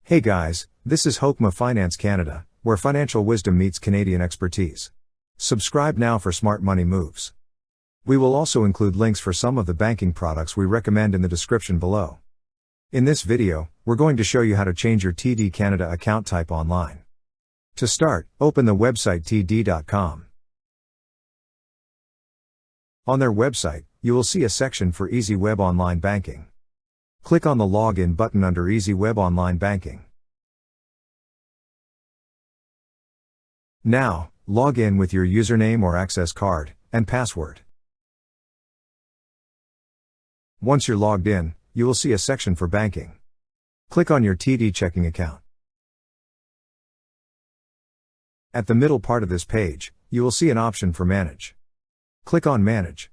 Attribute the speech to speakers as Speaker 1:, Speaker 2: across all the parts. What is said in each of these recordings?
Speaker 1: Hey guys, this is Hokma Finance Canada, where financial wisdom meets Canadian expertise. Subscribe now for smart money moves. We will also include links for some of the banking products we recommend in the description below. In this video, we're going to show you how to change your TD Canada account type online. To start, open the website td.com. On their website, you will see a section for Easy Web Online Banking. Click on the Login button under Easy Web Online Banking. Now, log in with your username or access card and password. Once you're logged in, you will see a section for banking. Click on your TD checking account. At the middle part of this page, you will see an option for Manage. Click on Manage.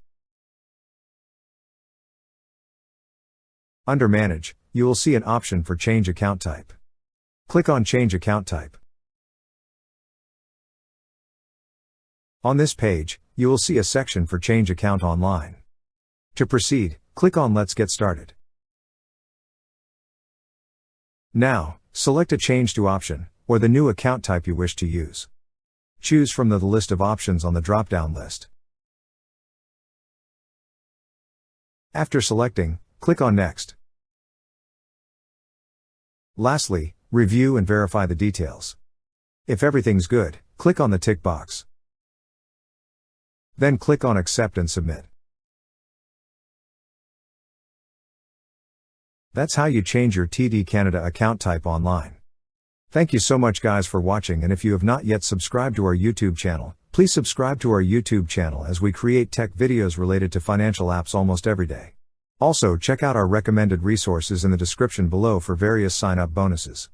Speaker 1: Under Manage, you will see an option for Change Account Type. Click on Change Account Type. On this page, you will see a section for Change Account Online. To proceed, click on Let's Get Started. Now, select a Change to option, or the new account type you wish to use. Choose from the list of options on the drop-down list. After selecting, click on Next. Lastly, review and verify the details. If everything's good, click on the tick box. Then click on Accept and Submit. That's how you change your TD Canada account type online. Thank you so much guys for watching, and if you have not yet subscribed to our YouTube channel, please subscribe to our YouTube channel as we create tech videos related to financial apps almost every day. Also check out our recommended resources in the description below for various sign-up bonuses.